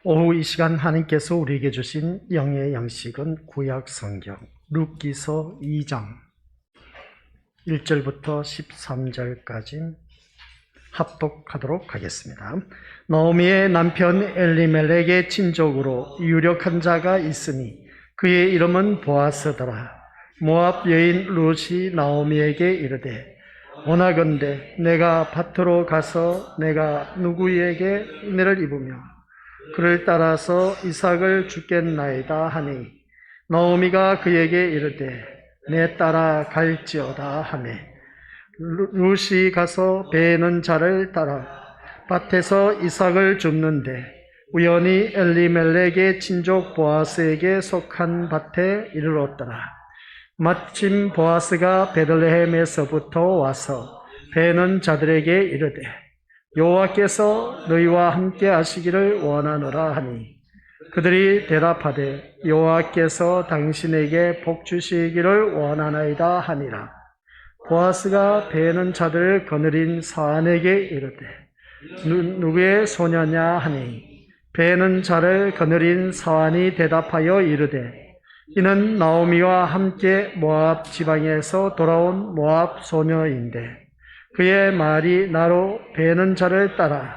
오후 이 시간 하나님께서 우리에게 주신 영의 양식은 구약 성경 룻기서 2장 1절부터 13절까지 합독하도록 하겠습니다. 나오미의 남편 엘리멜렉의 친족으로 유력한 자가 있으니 그의 이름은 보아스더라. 모압 여인 룻이 나오미에게 이르되 원하건대 내가 밭으로 가서 내가 누구에게 은혜를 입으며 그를 따라서 이삭을 주겠나이다 하니 나오미가 그에게 이르되 내 따라 갈지어다 하매 룻이 가서 베는 자를 따라 밭에서 이삭을 줍는데 우연히 엘리멜렉의 친족 보아스에게 속한 밭에 이르렀더라. 마침 보아스가 베들레헴에서부터 와서 베는 자들에게 이르되 여호와께서 너희와 함께 하시기를 원하노라 하니 그들이 대답하되 여호와께서 당신에게 복 주시기를 원하나이다 하니라. 보아스가 베는 자들을 거느린 사안에게 이르되 누구의 소녀냐 하니 베는 자를 거느린 사안이 대답하여 이르되 이는 나오미와 함께 모압 지방에서 돌아온 모압 소녀인데 그의 말이 나로 베는 자를 따라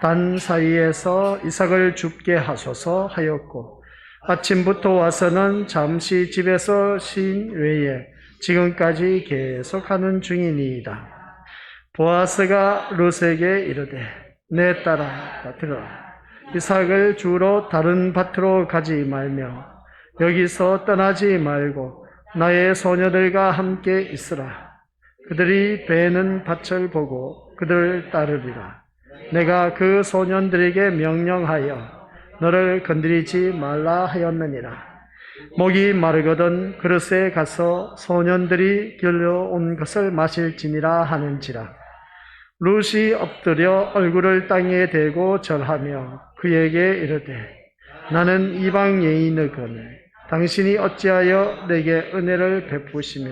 단 사이에서 이삭을 줍게 하소서 하였고 아침부터 와서는 잠시 집에서 쉰 외에 지금까지 계속하는 중이니이다. 보아스가 룻에게 이르되 내 따라 들어라. 이삭을 주러 다른 밭으로 가지 말며 여기서 떠나지 말고 나의 소녀들과 함께 있으라. 그들이 베는 밭을 보고 그들을 따르리라. 내가 그 소년들에게 명령하여 너를 건드리지 말라 하였느니라. 목이 마르거든 그릇에 가서 소년들이 길러온 것을 마실지니라 하는지라. 룻이 엎드려 얼굴을 땅에 대고 절하며 그에게 이르되 나는 이방 여인이거늘 당신이 어찌하여 내게 은혜를 베푸시며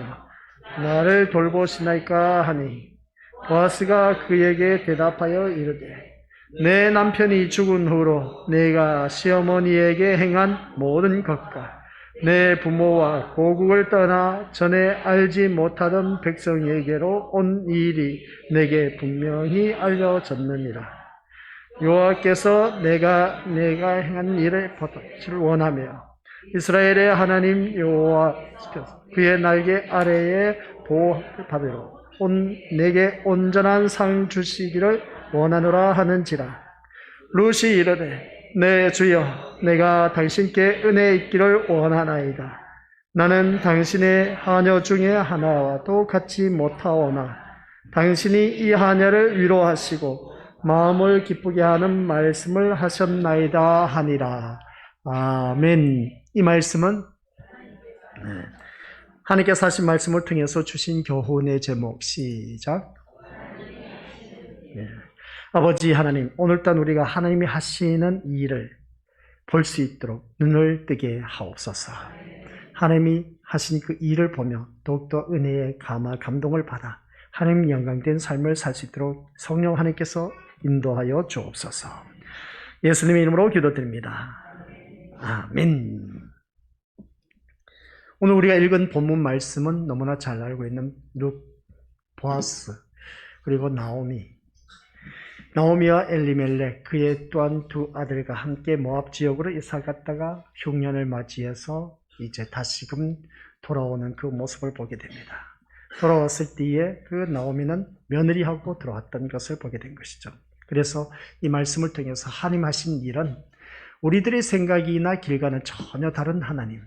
나를 돌보시나이까 하니 보아스가 그에게 대답하여 이르되 내 남편이 죽은 후로 내가 시어머니에게 행한 모든 것과 내 부모와 고국을 떠나 전에 알지 못하던 백성에게로 온 일이 내게 분명히 알려졌느니라. 여호와께서 내가 행한 일을 보답을 원하며 이스라엘의 하나님 여호와께서 그의 날개 아래에 보호를 받으러 내게 온전한 상 주시기를 원하노라 하는지라. 룻이 이르되 내 주여 내가 당신께 은혜 있기를 원하나이다. 나는 당신의 하녀 중에 하나와도 같이 못하오나 당신이 이 하녀를 위로하시고 마음을 기쁘게 하는 말씀을 하셨나이다 하니라. 아멘. 이 말씀은 하나님께서 하신 말씀을 통해서 주신 교훈의 제목 시작. 아버지 하나님, 오늘따라 우리가 하나님이 하시는 일을 볼 수 있도록 눈을 뜨게 하옵소서. 하나님이 하신 그 일을 보며 더욱더 은혜의 감동을 받아 하나님 영광된 삶을 살 수 있도록 성령 하나님께서 인도하여 주옵소서. 예수님의 이름으로 기도드립니다. 아멘. 오늘 우리가 읽은 본문 말씀은 너무나 잘 알고 있는 룻, 보아스, 그리고 나오미와 엘리멜렉 그의 또한 두 아들과 함께 모압 지역으로 이사 갔다가 흉년을 맞이해서 이제 다시금 돌아오는 그 모습을 보게 됩니다. 돌아왔을 때에 그 나오미는 며느리하고 들어왔던 것을 보게 된 것이죠. 그래서 이 말씀을 통해서 하나님 하신 일은 우리들의 생각이나 길과는 전혀 다른 하나님.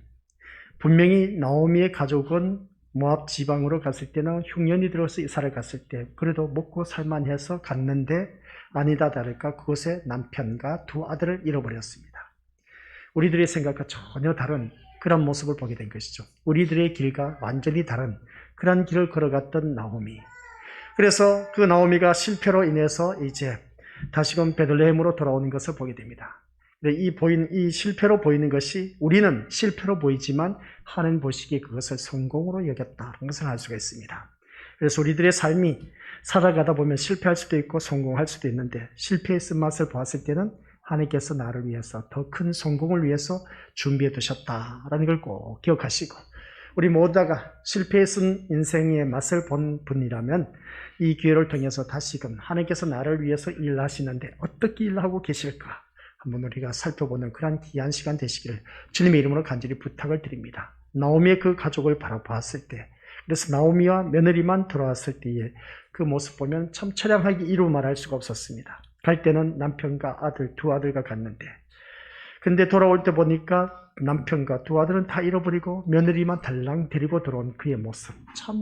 분명히 나오미의 가족은 모압 지방으로 갔을 때는 흉년이 들어서 이사를 갔을 때 그래도 먹고 살만해서 갔는데 아니다 다를까 그곳에 남편과 두 아들을 잃어버렸습니다. 우리들의 생각과 전혀 다른 그런 모습을 보게 된 것이죠. 우리들의 길과 완전히 다른 그런 길을 걸어갔던 나오미. 그래서 그 나오미가 실패로 인해서 이제 다시금 베들레헴으로 돌아오는 것을 보게 됩니다. 이 실패로 보이는 것이 우리는 실패로 보이지만 하나님 보시기에 그것을 성공으로 여겼다는 것을 알 수가 있습니다. 그래서 우리들의 삶이 살아가다 보면 실패할 수도 있고 성공할 수도 있는데 실패의 쓴맛을 보았을 때는 하나님께서 나를 위해서 더 큰 성공을 위해서 준비해 두셨다라는 걸 꼭 기억하시고, 우리 모두가 실패에 쓴 인생의 맛을 본 분이라면 이 기회를 통해서 다시금 하나님께서 나를 위해서 일하시는데 어떻게 일하고 계실까 한번 우리가 살펴보는 그런 귀한 시간 되시기를 주님의 이름으로 간절히 부탁을 드립니다. 나오미의 그 가족을 바라보았을 때, 그래서 나오미와 며느리만 돌아왔을 때의 그 모습 보면 참 처량하게 이루 말할 수가 없었습니다. 갈 때는 남편과 아들, 두 아들과 갔는데, 근데 돌아올 때 보니까 남편과 두 아들은 다 잃어버리고 며느리만 달랑 데리고 들어온 그의 모습, 참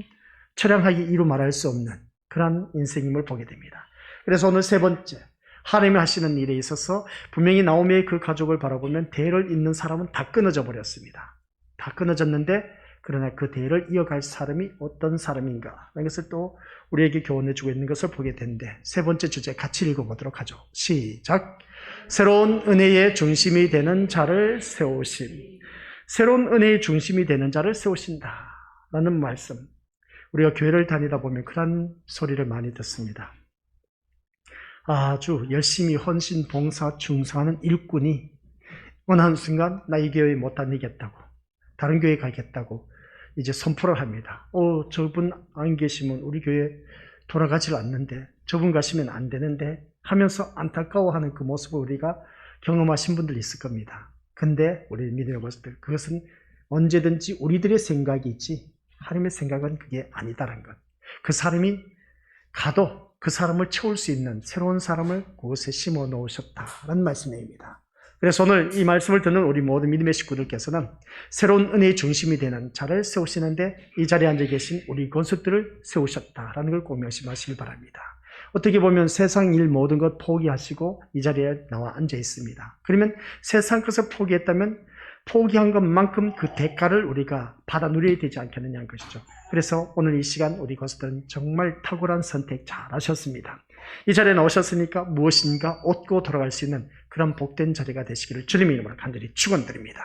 처량하게 이루 말할 수 없는 그런 인생임을 보게 됩니다. 그래서 오늘 세 번째, 하나님이 하시는 일에 있어서 분명히 나오미의 그 가족을 바라보면 대를 잇는 사람은 다 끊어져 버렸습니다. 다 끊어졌는데, 그러나 그 대를 이어갈 사람이 어떤 사람인가 라는 것을 또 우리에게 교훈해 주고 있는 것을 보게 되는데, 세 번째 주제 같이 읽어보도록 하죠. 시작. 새로운 은혜의 중심이 되는 자를 세우심. 새로운 은혜의 중심이 되는 자를 세우신다 라는 말씀, 우리가 교회를 다니다 보면 그런 소리를 많이 듣습니다. 아주 열심히 헌신, 봉사, 충성하는 일꾼이 어느 한순간 나 이 교회에 못 다니겠다고, 다른 교회 가겠다고 이제 선포를 합니다. 저분 안 계시면 우리 교회 돌아가질 않는데, 저분 가시면 안 되는데 하면서 안타까워하는 그 모습을 우리가 경험하신 분들 있을 겁니다. 근데 우리 믿음의 것들, 그것은 언제든지 우리들의 생각이지 하나님의 생각은 그게 아니다라는 것. 그 사람이 가도 그 사람을 채울 수 있는 새로운 사람을 그곳에 심어 놓으셨다라는 말씀입니다. 그래서 오늘 이 말씀을 듣는 우리 모든 믿음의 식구들께서는 새로운 은혜의 중심이 되는 자를 세우시는데 이 자리에 앉아 계신 우리 권속들을 세우셨다라는 걸 꼭 명심하시길 바랍니다. 어떻게 보면 세상 일 모든 것 포기하시고 이 자리에 나와 앉아 있습니다. 그러면 세상 것을 포기했다면 포기한 것만큼 그 대가를 우리가 받아 누려야 되지 않겠느냐는 것이죠. 그래서 오늘 이 시간 우리 것들은 정말 탁월한 선택 잘 하셨습니다. 이 자리에 나오셨으니까 무엇인가 얻고 돌아갈 수 있는 그런 복된 자리가 되시기를 주님의 이름으로 간절히 축원드립니다.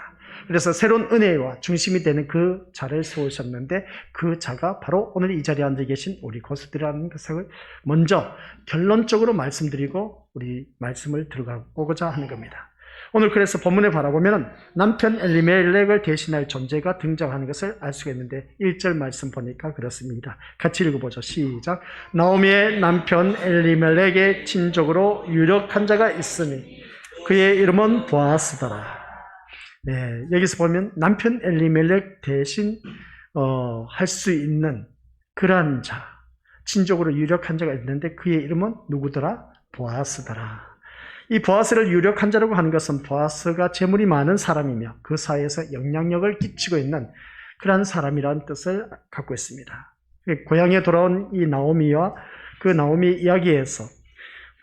그래서 새로운 은혜와 중심이 되는 그 자를 세우셨는데, 그 자가 바로 오늘 이 자리에 앉아 계신 우리 고수들이라는 것을 먼저 결론적으로 말씀드리고 우리 말씀을 들어가고자 하는 겁니다. 오늘 그래서 본문에 바라보면 남편 엘리멜렉을 대신할 존재가 등장하는 것을 알 수가 있는데, 1절 말씀 보니까 그렇습니다. 같이 읽어보죠. 시작. 나오미의 남편 엘리멜렉의 친족으로 유력한 자가 있으니 그의 이름은 보아스더라. 네, 여기서 보면 남편 엘리멜렉 대신 할 수 있는 그러한 자, 친족으로 유력한 자가 있는데 그의 이름은 누구더라? 보아스더라. 이 보아스를 유력한 자라고 하는 것은 보아스가 재물이 많은 사람이며 그 사회에서 영향력을 끼치고 있는 그러한 사람이라는 뜻을 갖고 있습니다. 고향에 돌아온 이 나오미와 그 나오미 이야기에서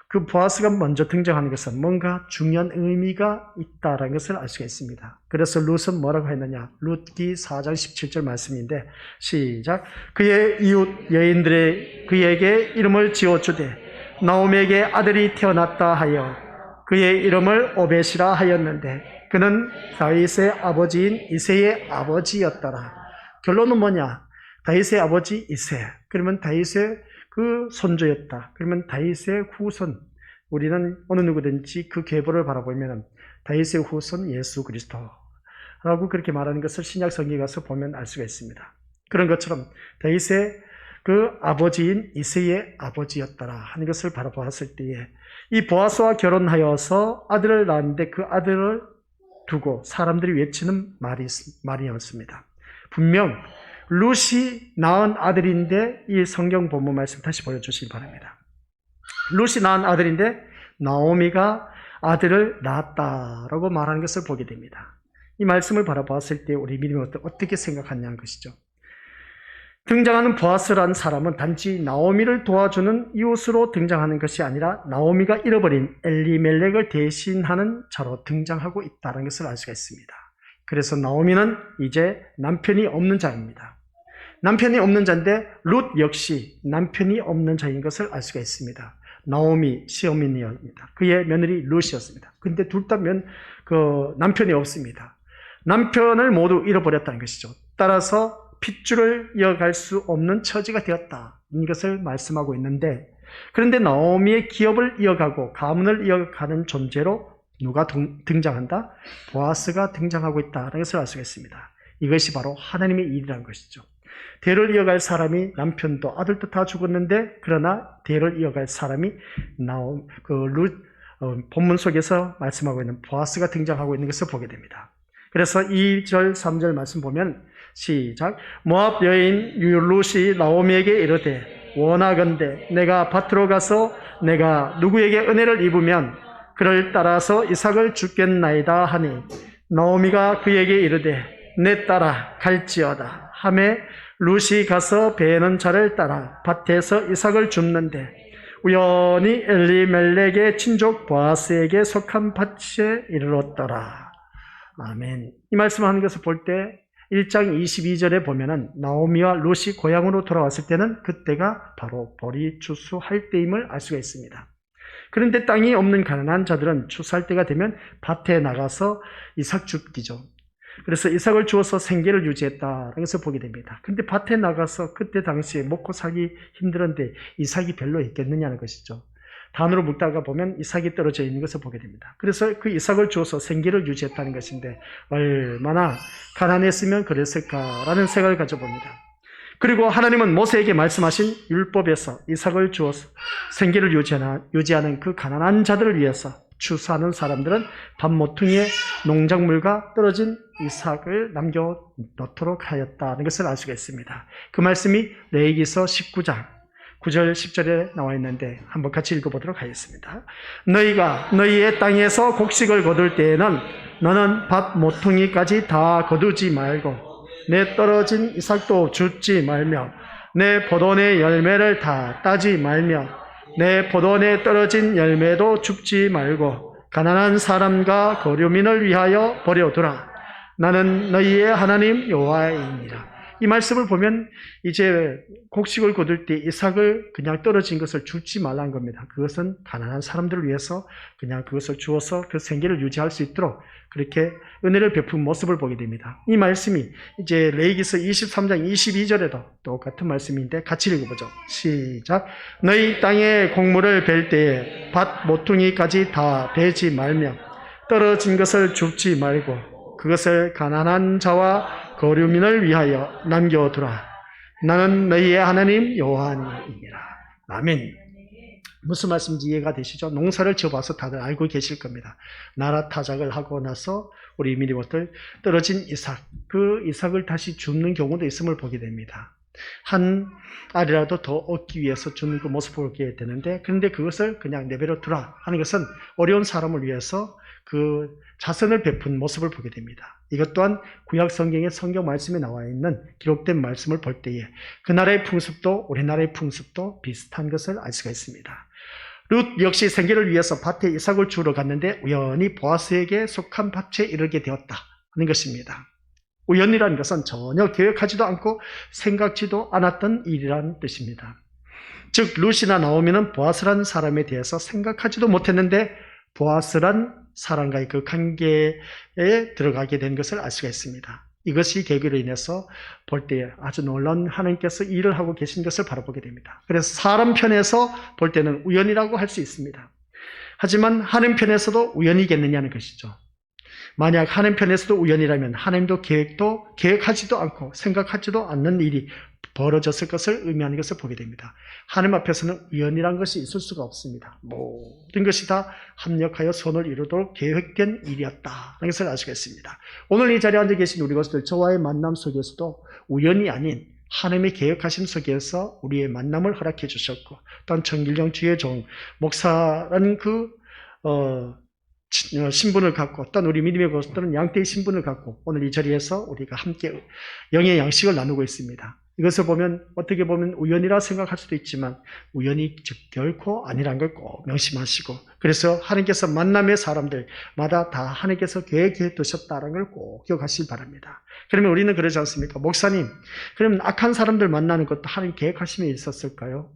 그 보아스가 먼저 등장하는 것은 뭔가 중요한 의미가 있다는 것을 알 수가 있습니다. 그래서 룻은 뭐라고 했느냐? 룻기 4장 17절 말씀인데, 시작. 그의 이웃 여인들의 그에게 이름을 지어주되 나오미에게 아들이 태어났다 하여 그의 이름을 오벳이라 하였는데 그는 다윗의 아버지인 이새의 아버지였더라. 결론은 뭐냐? 다윗의 아버지 이새, 그러면 다윗의 그 손주였다. 그러면 다윗의 후손, 우리는 어느 누구든지 그 계보를 바라보면 다윗의 후손 예수 그리스도라고 그렇게 말하는 것을 신약 성경에 가서 보면 알 수가 있습니다. 그런 것처럼 다윗의 그 아버지인 이새의 아버지였더라 하는 것을 바라보았을 때에 이 보아스와 결혼하여서 아들을 낳았는데 그 아들을 두고 사람들이 외치는 말이었습니다. 분명 룻이 낳은 아들인데, 이 성경 본문 말씀 다시 보여주시기 바랍니다. 룻이 낳은 아들인데 나오미가 아들을 낳았다라고 말하는 것을 보게 됩니다. 이 말씀을 바라보았을 때 우리 믿음이 어떻게 생각하냐는 것이죠. 등장하는 보아스라는 사람은 단지 나오미를 도와주는 이웃으로 등장하는 것이 아니라 나오미가 잃어버린 엘리멜렉을 대신하는 자로 등장하고 있다는 것을 알 수가 있습니다. 그래서 나오미는 이제 남편이 없는 자입니다. 남편이 없는 자인데 룻 역시 남편이 없는 자인 것을 알 수가 있습니다. 나오미 시어머니입니다. 그의 며느리 룻이었습니다. 근데 둘 다 남편이 없습니다. 남편을 모두 잃어버렸다는 것이죠. 따라서 핏줄을 이어갈 수 없는 처지가 되었다, 이것을 말씀하고 있는데, 그런데 나오미의 기업을 이어가고 가문을 이어가는 존재로 누가 등장한다? 보아스가 등장하고 있다는 것을 알 수가 있습니다. 이것이 바로 하나님의 일이라는 것이죠. 대를 이어갈 사람이 남편도 아들도 다 죽었는데 그러나 대를 이어갈 사람이 본문 속에서 말씀하고 있는 보아스가 등장하고 있는 것을 보게 됩니다. 그래서 2절 3절 말씀 보면 시작. 모압 여인 룻이 나오미에게 이르되 원하건대 내가 밭으로 가서 내가 누구에게 은혜를 입으면 그를 따라서 이삭을 주겠나이다 하니 나오미가 그에게 이르되 내 딸아 갈지어다 하매 룻이 가서 베는 자를 따라 밭에서 이삭을 줍는데 우연히 엘리멜렉의 친족 보아스에게 속한 밭에 이르렀더라. 아멘. 이 말씀하는 것을 볼 때 1장 22절에 보면은 나오미와 룻이 고향으로 돌아왔을 때는 그때가 바로 보리 추수할 때임을 알 수가 있습니다. 그런데 땅이 없는 가난한 자들은 추수할 때가 되면 밭에 나가서 이삭 줍기죠. 그래서 이삭을 주어서 생계를 유지했다는 것을 보게 됩니다. 그런데 밭에 나가서 그때 당시에 먹고 살기 힘들었는데 이삭이 별로 있겠느냐는 것이죠. 단으로 묶다가 보면 이삭이 떨어져 있는 것을 보게 됩니다. 그래서 그 이삭을 주어서 생계를 유지했다는 것인데 얼마나 가난했으면 그랬을까라는 생각을 가져봅니다. 그리고 하나님은 모세에게 말씀하신 율법에서 이삭을 주어서 생계를 유지하는 그 가난한 자들을 위해서 추수하는 사람들은 밥 모퉁이에 농작물과 떨어진 이삭을 남겨놓도록 하였다는 것을 알 수가 있습니다. 그 말씀이 레위기서 19장 9절 10절에 나와 있는데 한번 같이 읽어보도록 하겠습니다. 너희가 너희의 땅에서 곡식을 거둘 때에는 너는 밭 모퉁이까지 다 거두지 말고 내 떨어진 이삭도 줍지 말며 내 포도원의 열매를 다 따지 말며 내 포도원에 떨어진 열매도 줍지 말고 가난한 사람과 거류민을 위하여 버려두라. 나는 너희의 하나님 여호와이니라. 이 말씀을 보면 이제 곡식을 거둘 때 이삭을 그냥 떨어진 것을 줍지 말라는 겁니다. 그것은 가난한 사람들을 위해서 그냥 그것을 주어서 그 생계를 유지할 수 있도록 그렇게 은혜를 베푼 모습을 보게 됩니다. 이 말씀이 이제 레위기서 23장 22절에도 똑같은 말씀인데 같이 읽어보죠. 시작. 너희 땅에 곡물을 벨 때에 밭 모퉁이까지 다 베지 말며 떨어진 것을 줍지 말고 그것을 가난한 자와 거류민을 위하여 남겨두라. 나는 너희의 하나님 여호와니니라. 아멘. 무슨 말씀인지 이해가 되시죠? 농사를 지어봐서 다들 알고 계실 겁니다. 나라 타작을 하고 나서 우리 이민이들 떨어진 이삭, 그 이삭을 다시 줍는 경우도 있음을 보게 됩니다. 한 알이라도 더 얻기 위해서 주는 그 모습을 보게 되는데, 그런데 그것을 그냥 내버려 두라 하는 것은 어려운 사람을 위해서 그 자선을 베푼 모습을 보게 됩니다. 이것 또한 구약 성경의 성경 말씀에 나와 있는 기록된 말씀을 볼 때에 그 나라의 풍습도 우리나라의 풍습도 비슷한 것을 알 수가 있습니다. 룻 역시 생계를 위해서 밭에 이삭을 주러 갔는데 우연히 보아스에게 속한 밭에 이르게 되었다 하는 것입니다. 우연이라는 것은 전혀 계획하지도 않고 생각지도 않았던 일이라는 뜻입니다. 즉 룻이나 나오미는 보아스라는 사람에 대해서 생각하지도 못했는데 보아스란 사람과의 그 관계에 들어가게 된 것을 알 수가 있습니다. 이것이 계기로 인해서 볼 때 아주 놀라운 하나님께서 일을 하고 계신 것을 바라보게 됩니다. 그래서 사람 편에서 볼 때는 우연이라고 할 수 있습니다. 하지만 하나님 편에서도 우연이겠느냐는 것이죠. 만약 하나님 편에서도 우연이라면 하나님도 계획하지도 않고 생각하지도 않는 일이 벌어졌을 것을 의미하는 것을 보게 됩니다. 하나님 앞에서는 우연이란 것이 있을 수가 없습니다. 모든 것이 다 합력하여 선을 이루도록 계획된 일이었다 하는 것을 알 수가 있습니다. 오늘 이 자리에 앉아 계신 우리 것들, 저와의 만남 속에서도 우연이 아닌 하나님의 계획하심 속에서 우리의 만남을 허락해 주셨고, 또한 정길령 주의 종 목사라는 신분을 갖고, 또한 우리 믿음의 것들은 양떼의 신분을 갖고 오늘 이 자리에서 우리가 함께 영의 양식을 나누고 있습니다. 이것을 보면 어떻게 보면 우연이라 생각할 수도 있지만 우연이 결코 아니란 걸 꼭 명심하시고, 그래서 하나님께서 만남의 사람들마다 다 하나님께서 계획해 두셨다는 걸 꼭 기억하시기 바랍니다. 그러면 우리는 그러지 않습니까? 목사님, 그러면 악한 사람들 만나는 것도 하나님 계획하심에 있었을까요?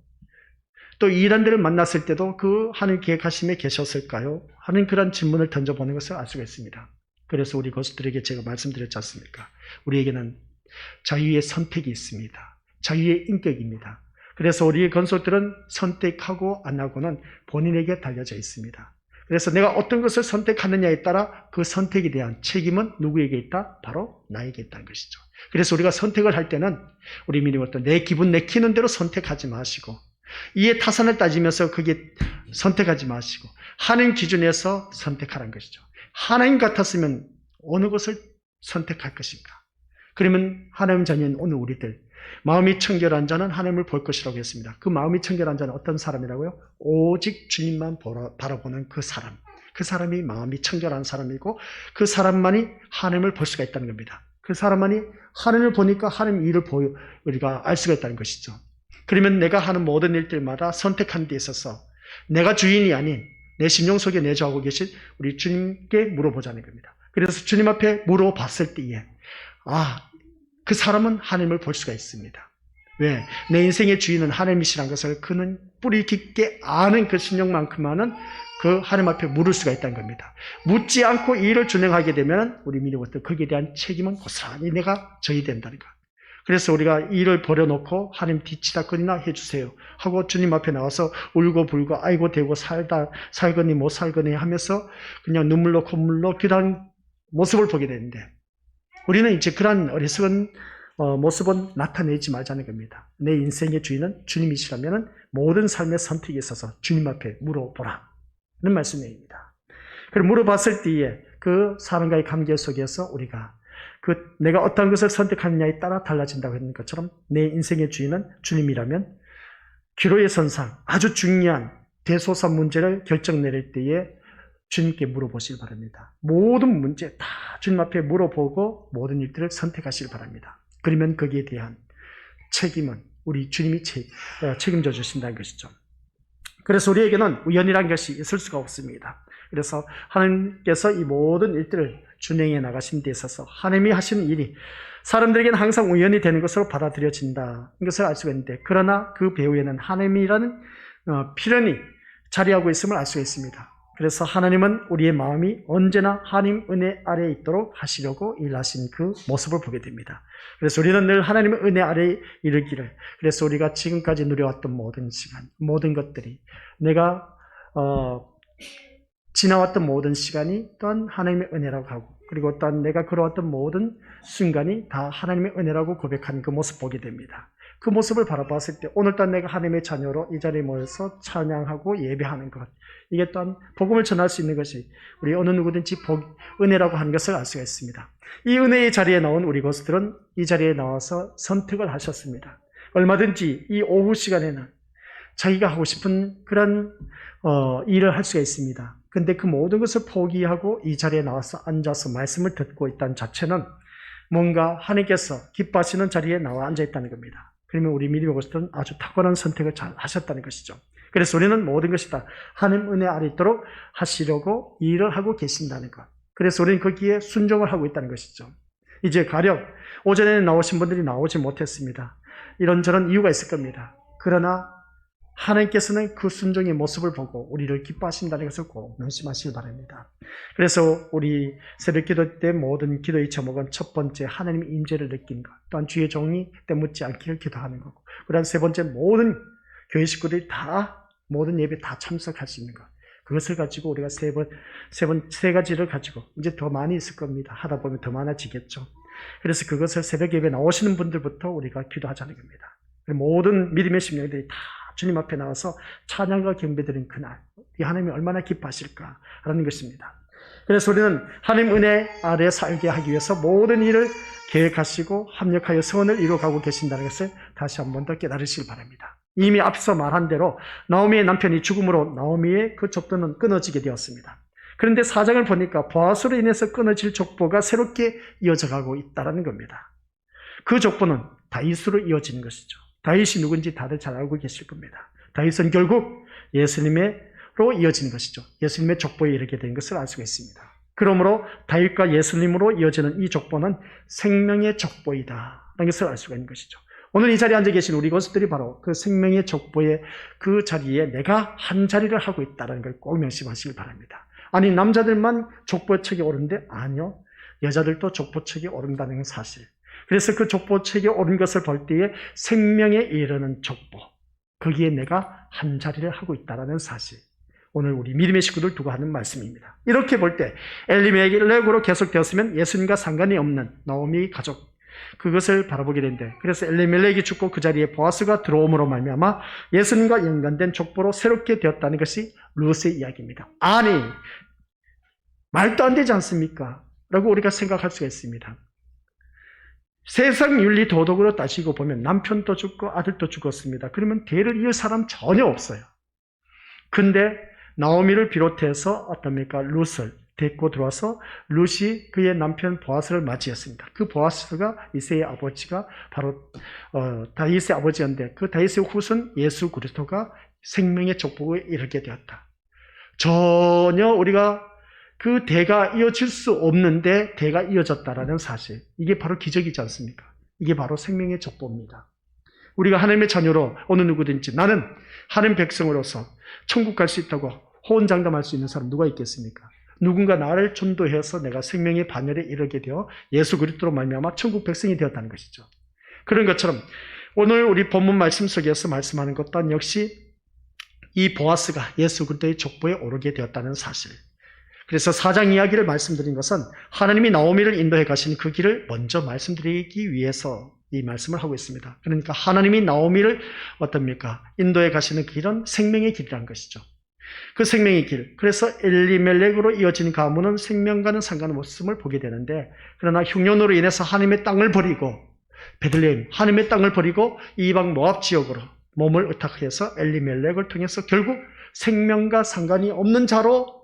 또 이란들을 만났을 때도 그 하나님 계획하심에 계셨을까요? 하는 그런 질문을 던져보는 것을 알 수가 있습니다. 그래서 우리 것들에게 제가 말씀드렸지 않습니까? 우리에게는 자유의 선택이 있습니다. 자유의 인격입니다. 그래서 우리의 건속들은 선택하고 안 하고는 본인에게 달려져 있습니다. 그래서 내가 어떤 것을 선택하느냐에 따라 그 선택에 대한 책임은 누구에게 있다? 바로 나에게 있다는 것이죠. 그래서 우리가 선택을 할 때는 우리 미리부터 내 기분 내키는 대로 선택하지 마시고 이에 타산을 따지면서 그게 선택하지 마시고 하나님 기준에서 선택하라는 것이죠. 하나님 같았으면 어느 것을 선택할 것인가? 그러면 하나님 자녀인 오늘 우리들 마음이 청결한 자는 하나님을 볼 것이라고 했습니다. 그 마음이 청결한 자는 어떤 사람이라고요? 오직 주님만 바라보는 그 사람. 그 사람이 마음이 청결한 사람이고 그 사람만이 하나님을 볼 수가 있다는 겁니다. 그 사람만이 하나님을 보니까 하나님 일을 우리가 알 수가 있다는 것이죠. 그러면 내가 하는 모든 일들마다 선택하는 데 있어서 내가 주인이 아닌 내 심령 속에 내주하고 계신 우리 주님께 물어보자는 겁니다. 그래서 주님 앞에 물어봤을 때에 그 사람은 하나님을 볼 수가 있습니다. 왜? 내 인생의 주인은 하나님이시라는 것을 그는 뿌리 깊게 아는 그 심령만큼만은 그 하나님 앞에 물을 수가 있다는 겁니다. 묻지 않고 이 일을 준행하게 되면 우리 미리부터 거기에 대한 책임은 고스란히 내가 져야 된다는 것. 그래서 우리가 일을 버려놓고 하나님 뒤치다거리나 해주세요 하고 주님 앞에 나와서 울고 불고 아이고 대고 살거니 못 살거니 하면서 그냥 눈물로 콧물로 기도하는 모습을 보게 되는데 우리는 이제 그런 어리석은 모습은 나타내지 말자는 겁니다. 내 인생의 주인은 주님이시라면 모든 삶의 선택에 있어서 주님 앞에 물어보라 는 말씀입니다. 그리고 물어봤을 때에 그 사람과의 관계 속에서 우리가 내가 어떤 것을 선택하느냐에 따라 달라진다고 했는 것처럼 내 인생의 주인은 주님이라면 기로의 선상 아주 중요한 대소사 문제를 결정 내릴 때에 주님께 물어보시길 바랍니다. 모든 문제 다 주님 앞에 물어보고 모든 일들을 선택하시길 바랍니다. 그러면 거기에 대한 책임은 우리 주님이 책임져 주신다는 것이죠. 그래서 우리에게는 우연이라는 것이 있을 수가 없습니다. 그래서 하나님께서 이 모든 일들을 준행해 나가신 데 있어서 하나님이 하시는 일이 사람들에게는 항상 우연이 되는 것으로 받아들여진다. 이것을 알 수가 있는데 그러나 그 배후에는 하나님이라는 필연이 자리하고 있음을 알 수가 있습니다. 그래서 하나님은 우리의 마음이 언제나 하나님 은혜 아래에 있도록 하시려고 일하신 그 모습을 보게 됩니다. 그래서 우리는 늘 하나님의 은혜 아래에 이르기를 그래서 우리가 지금까지 누려왔던 모든 시간, 모든 것들이 내가 지나왔던 모든 시간이 또한 하나님의 은혜라고 하고 그리고 또한 내가 걸어왔던 모든 순간이 다 하나님의 은혜라고 고백하는 그 모습 보게 됩니다. 그 모습을 바라봤을 때 오늘 또한 내가 하나님의 자녀로 이 자리에 모여서 찬양하고 예배하는 것 이게 또한 복음을 전할 수 있는 것이 우리 어느 누구든지 은혜라고 하는 것을 알 수가 있습니다. 이 은혜의 자리에 나온 우리 것들은 이 자리에 나와서 선택을 하셨습니다. 얼마든지 이 오후 시간에는 자기가 하고 싶은 그런 일을 할 수가 있습니다. 근데 그 모든 것을 포기하고 이 자리에 나와서 앉아서 말씀을 듣고 있다는 자체는 뭔가 하나님께서 기뻐하시는 자리에 나와 앉아 있다는 겁니다. 그러면 우리 미리 보고서는 아주 탁월한 선택을 잘 하셨다는 것이죠. 그래서 우리는 모든 것이 다 하나님 은혜 아래 있도록 하시려고 일을 하고 계신다는 것. 그래서 우리는 거기에 순종을 하고 있다는 것이죠. 이제 가령 오전에 나오신 분들이 나오지 못했습니다. 이런저런 이유가 있을 겁니다. 그러나 하나님께서는 그 순종의 모습을 보고 우리를 기뻐하신다는 것을 꼭 명심하시기 바랍니다. 그래서 우리 새벽 기도 때 모든 기도의 제목은 첫 번째 하나님의 임재를 느낀 것, 또한 주의 종이 때묻지 않기를 기도하는 거고, 그다음 세 번째 모든 교회 식구들이 다 모든 예배 다 참석할 수 있는 것. 그것을 가지고 우리가 세 가지를 가지고 이제 더 많이 있을 겁니다. 하다 보면 더 많아지겠죠. 그래서 그것을 새벽 예배 나오시는 분들부터 우리가 기도하자는 겁니다. 모든 믿음의 심령들이 다 주님 앞에 나와서 찬양과 경배드린 그날 이 하나님이 얼마나 기뻐하실까라는 것입니다. 그래서 우리는 하나님 은혜 아래 살게 하기 위해서 모든 일을 계획하시고 합력하여 선을 이루어가고 계신다는 것을 다시 한 번 더 깨달으시기 바랍니다. 이미 앞서 말한 대로 나오미의 남편이 죽음으로 나오미의 그 족보는 끊어지게 되었습니다. 그런데 사장을 보니까 보아스로 인해서 끊어질 족보가 새롭게 이어져가고 있다는 겁니다. 그 족보는 다윗으로 이어지는 것이죠. 다윗이 누군지 다들 잘 알고 계실 겁니다. 다윗은 결국 예수님으로 이어지는 것이죠. 예수님의 족보에 이르게 된 것을 알 수가 있습니다. 그러므로 다윗과 예수님으로 이어지는 이 족보는 생명의 족보이다 라는 것을 알 수가 있는 것이죠. 오늘 이 자리에 앉아 계신 우리 것들이 바로 그 생명의 족보의 그 자리에 내가 한 자리를 하고 있다는 걸 꼭 명심하시길 바랍니다. 아니 남자들만 족보책에 오른데 아니요. 여자들도 족보책에 오른다는 사실. 그래서 그 족보책에 오른 것을 볼 때에 생명에 이르는 족보. 거기에 내가 한 자리를 하고 있다는 사실. 오늘 우리 믿음의 식구들 두고 하는 말씀입니다. 이렇게 볼 때 엘리멜렉으로 계속되었으면 예수님과 상관이 없는 나오미 가족, 그것을 바라보게 되는데, 그래서 엘리멜렉이 죽고 그 자리에 보아스가 들어옴으로 말미암아 예수님과 연관된 족보로 새롭게 되었다는 것이 룻의 이야기입니다. 아니, 말도 안 되지 않습니까? 라고 우리가 생각할 수가 있습니다. 세상 윤리 도덕으로 따지고 보면 남편도 죽고 아들도 죽었습니다. 그러면 대를 이을 사람 전혀 없어요. 근데 나오미를 비롯해서 어떻습니까? 룻을 데리고 들어와서 룻이 그의 남편 보아스를 맞이했습니다. 그 보아스가 이새의 아버지가 바로 다윗의 아버지였는데, 그 다윗의 후손 예수 그리스도가 생명의 족보에 이르게 되었다. 전혀 우리가 그 대가 이어질 수 없는데 대가 이어졌다라는 사실, 이게 바로 기적이지 않습니까? 이게 바로 생명의 족보입니다. 우리가 하나님의 자녀로 어느 누구든지 나는 하나님 백성으로서 천국 갈 수 있다고 호언장담할 수 있는 사람 누가 있겠습니까? 누군가 나를 전도해서 내가 생명의 반열에 이르게 되어 예수 그리스도로 말미암아 천국 백성이 되었다는 것이죠. 그런 것처럼 오늘 우리 본문 말씀 속에서 말씀하는 것 또한 역시 이 보아스가 예수 그리스도의 족보에 오르게 되었다는 사실. 그래서 4장 이야기를 말씀드린 것은 하나님이 나오미를 인도해 가신 그 길을 먼저 말씀드리기 위해서 이 말씀을 하고 있습니다. 그러니까 하나님이 나오미를 어떻습니까? 인도해 가시는 길은 생명의 길이라는 것이죠. 그 생명의 길. 그래서 엘리멜렉으로 이어진 가문은 생명과는 상관없음을 보게 되는데, 그러나 흉년으로 인해서 하나님의 땅을 버리고 베들레헴, 하나님의 땅을 버리고 이방 모압 지역으로 몸을 의탁해서 엘리멜렉을 통해서 결국 생명과 상관이 없는 자로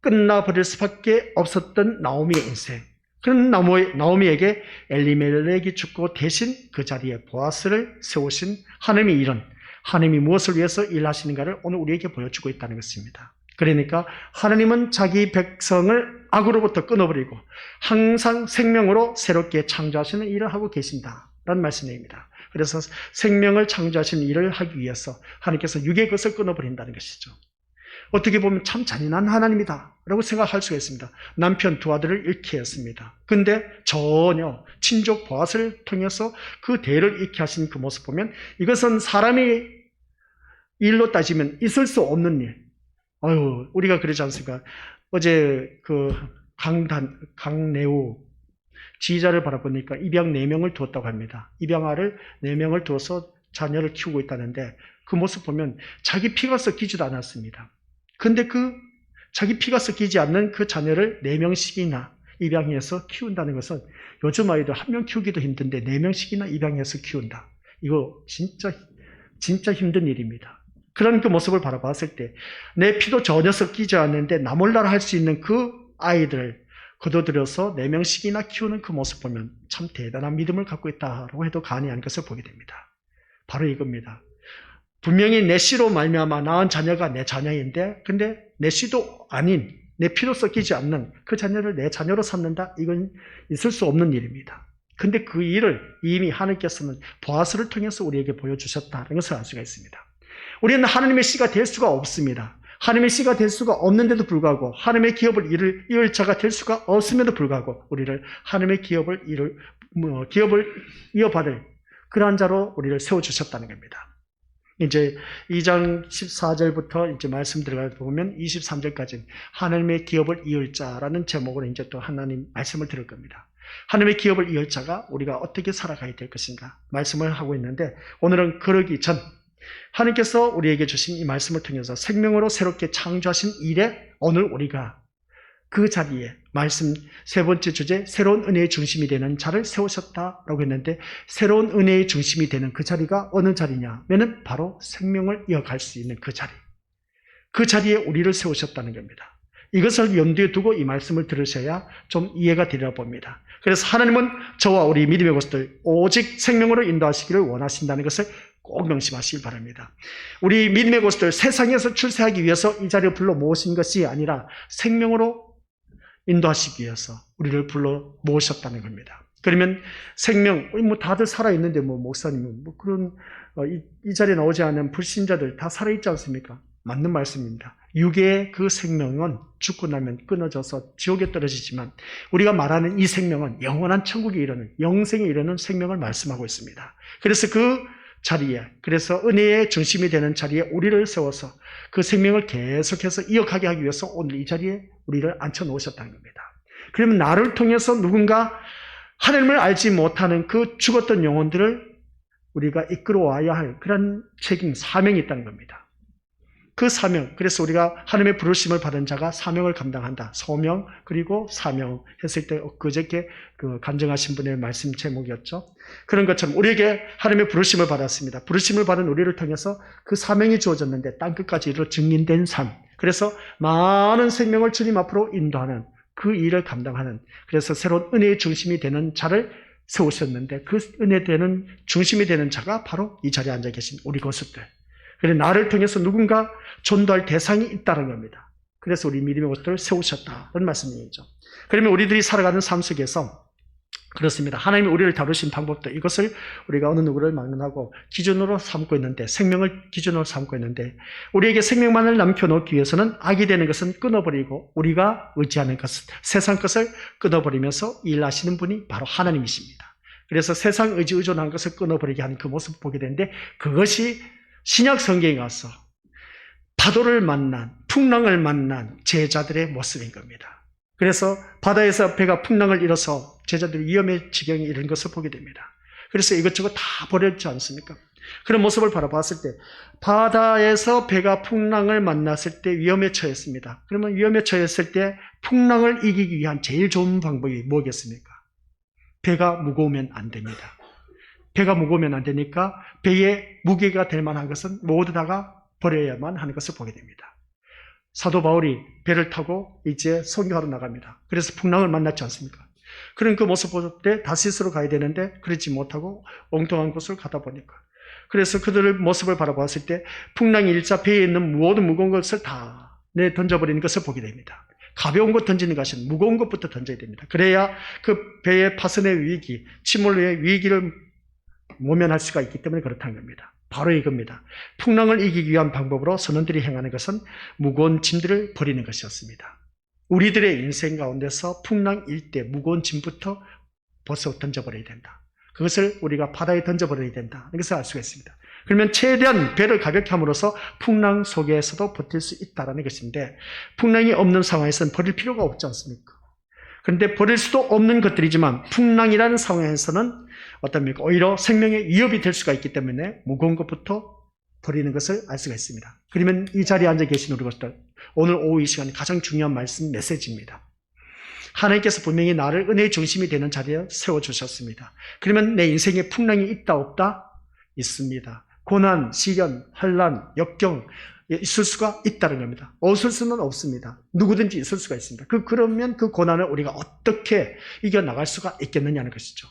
끝나버릴 수밖에 없었던 나오미의 인생. 그런 나오미에게 엘리멜렉이 죽고 대신 그 자리에 보아스를 세우신 하나님의 일은 하나님이 무엇을 위해서 일하시는가를 오늘 우리에게 보여주고 있다는 것입니다. 그러니까 하나님은 자기 백성을 악으로부터 끊어버리고 항상 생명으로 새롭게 창조하시는 일을 하고 계신다라는 말씀입니다. 그래서 생명을 창조하시는 일을 하기 위해서 하나님께서 육의 것을 끊어버린다는 것이죠. 어떻게 보면 참 잔인한 하나님이다 라고 생각할 수가 있습니다. 남편 두 아들을 잃게 했습니다. 근데 전혀 친족 보아스를 통해서 그 대를 잃게 하신 그 모습 보면 이것은 사람의 일로 따지면 있을 수 없는 일. 우리가 그러지 않습니까? 어제 그 강내우 지휘자를 바라보니까 입양 4명을 두었다고 합니다. 입양아를 4명을 두어서 자녀를 키우고 있다는데, 그 모습 보면 자기 피가 섞이지도 않았습니다. 근데 그 자기 피가 섞이지 않는 그 자녀를 4명씩이나 입양해서 키운다는 것은 요즘 아이들 1명 키우기도 힘든데 4명씩이나 입양해서 키운다. 이거 진짜 힘든 일입니다. 그런 그 모습을 바라봤을 때 내 피도 전혀 섞이지 않는데 나 몰라라 할 수 있는 그 아이들을 거둬들여서 4명씩이나 키우는 그 모습 보면 참 대단한 믿음을 갖고 있다고 해도 과언이 아닌 것을 보게 됩니다. 바로 이겁니다. 분명히 내 씨로 말미암아 낳은 자녀가 내 자녀인데, 근데 내 씨도 아닌 내 피로 섞이지 않는 그 자녀를 내 자녀로 삼는다? 이건 있을 수 없는 일입니다. 근데 그 일을 이미 하나님께서는 보아스를 통해서 우리에게 보여주셨다는 것을 알 수가 있습니다. 우리는 하나님의 씨가 될 수가 없습니다. 하나님의 씨가 될 수가 없는데도 불구하고, 하나님의 기업을 이을 자가 될 수가 없음에도 불구하고 우리를 하나님의 기업을 이어받을 그러한 자로 우리를 세워주셨다는 겁니다. 이제 2장 14절부터 이제 말씀 들어가 보면 23절까지 하나님의 기업을 이을 자라는 제목으로 이제 또 하나님 말씀을 들을 겁니다. 하나님의 기업을 이을 자가 우리가 어떻게 살아가야 될 것인가 말씀을 하고 있는데, 오늘은 그러기 전 하나님께서 우리에게 주신 이 말씀을 통해서 생명으로 새롭게 창조하신 일에 오늘 우리가 그 자리에 말씀 세 번째 주제, 새로운 은혜의 중심이 되는 자를 세우셨다라고 했는데, 새로운 은혜의 중심이 되는 그 자리가 어느 자리냐면은 바로 생명을 이어갈 수 있는 그 자리. 그 자리에 우리를 세우셨다는 겁니다. 이것을 염두에 두고 이 말씀을 들으셔야 좀 이해가 되리라 봅니다. 그래서 하나님은 저와 우리 믿음의 것들 오직 생명으로 인도하시기를 원하신다는 것을 꼭 명심하시길 바랍니다. 우리 믿음의 것들 세상에서 출세하기 위해서 이 자리에 불러 모으신 것이 아니라 생명으로 인도하시기 위해서 우리를 불러 모으셨다는 겁니다. 그러면 생명, 다들 살아있는데 목사님은 그런 이 자리에 나오지 않은 불신자들 다 살아있지 않습니까? 맞는 말씀입니다. 육의 그 생명은 죽고 나면 끊어져서 지옥에 떨어지지만 우리가 말하는 이 생명은 영원한 천국에 이르는, 영생에 이르는 생명을 말씀하고 있습니다. 그래서 그 자리에, 그래서 은혜의 중심이 되는 자리에 우리를 세워서 그 생명을 계속해서 이어가게 하기 위해서 오늘 이 자리에 우리를 앉혀 놓으셨다는 겁니다. 그러면 나를 통해서 누군가 하나님을 알지 못하는 그 죽었던 영혼들을 우리가 이끌어와야 할 그런 책임, 사명이 있다는 겁니다. 그 사명, 그래서 우리가 하나님의 부르심을 받은 자가 사명을 감당한다. 소명 그리고 사명 했을 때 그저께 그 간증하신 분의 말씀 제목이었죠. 그런 것처럼 우리에게 하나님의 부르심을 받았습니다. 부르심을 받은 우리를 통해서 그 사명이 주어졌는데 땅끝까지 이르러 증인된 삶. 그래서 많은 생명을 주님 앞으로 인도하는 그 일을 감당하는, 그래서 새로운 은혜의 중심이 되는 자를 세우셨는데 그 은혜 되는 중심이 되는 자가 바로 이 자리에 앉아 계신 우리 고수들. 그래서 나를 통해서 누군가 전도할 대상이 있다는 겁니다. 그래서 우리 믿음의 것들을 세우셨다. 그런 말씀이죠. 그러면 우리들이 살아가는 삶 속에서 그렇습니다. 하나님이 우리를 다루신 방법도 이것을 우리가 어느 누구를 막론하고 기준으로 삼고 있는데, 생명을 기준으로 삼고 있는데, 우리에게 생명만을 남겨놓기 위해서는 악이 되는 것은 끊어버리고 우리가 의지하는 것은 세상 것을 끊어버리면서 일하시는 분이 바로 하나님이십니다. 그래서 세상 의존한 것을 끊어버리게 하는 그 모습을 보게 되는데, 그것이 신약 성경에 가서 파도를 만난, 풍랑을 만난 제자들의 모습인 겁니다. 그래서 바다에서 배가 풍랑을 일어서 제자들이 위험의 지경에 이른 것을 보게 됩니다. 그래서 이것저것 다 버렸지 않습니까? 그런 모습을 바라봤을 때 바다에서 배가 풍랑을 만났을 때 위험에 처했습니다. 그러면 위험에 처했을 때 풍랑을 이기기 위한 제일 좋은 방법이 뭐겠습니까? 배가 무거우면 안 됩니다. 배가 무거우면 안 되니까 배에 무게가 될 만한 것은 모두 다가 버려야만 하는 것을 보게 됩니다. 사도 바울이 배를 타고 이제 선교하러 나갑니다. 그래서 풍랑을 만났지 않습니까? 그런 그 모습 볼 때 다시스로 가야 되는데 그렇지 못하고 엉뚱한 곳을 가다 보니까, 그래서 그들의 모습을 바라봤을 때 풍랑이 일자 배에 있는 모든 무거운 것을 다 던져버리는 것을 보게 됩니다. 가벼운 것 던지는 것은 무거운 것부터 던져야 됩니다. 그래야 그 배의 파손의 위기, 침몰의 위기를 모면할 수가 있기 때문에 그렇다는 겁니다. 바로 이겁니다. 풍랑을 이기기 위한 방법으로 선원들이 행하는 것은 무거운 짐들을 버리는 것이었습니다. 우리들의 인생 가운데서 풍랑일 때 무거운 짐부터 벌써 던져버려야 된다. 그것을 우리가 바다에 던져버려야 된다. 이것을 알 수가 있습니다. 그러면 최대한 배를 가볍게 함으로써 풍랑 속에서도 버틸 수 있다는 것인데, 풍랑이 없는 상황에서는 버릴 필요가 없지 않습니까? 그런데 버릴 수도 없는 것들이지만 풍랑이라는 상황에서는 어떻습니까? 오히려 생명의 위협이 될 수가 있기 때문에 무거운 것부터 버리는 것을 알 수가 있습니다. 그러면 이 자리에 앉아 계신 우리 것들, 오늘 오후 이 시간이 가장 중요한 말씀 메시지입니다. 하나님께서 분명히 나를 은혜의 중심이 되는 자리에 세워주셨습니다. 그러면 내 인생에 풍랑이 있다 없다? 있습니다. 고난, 시련, 환난, 역경 있을 수가 있다는 겁니다. 없을 수는 없습니다. 누구든지 있을 수가 있습니다. 그러면 그 고난을 우리가 어떻게 이겨나갈 수가 있겠느냐는 것이죠.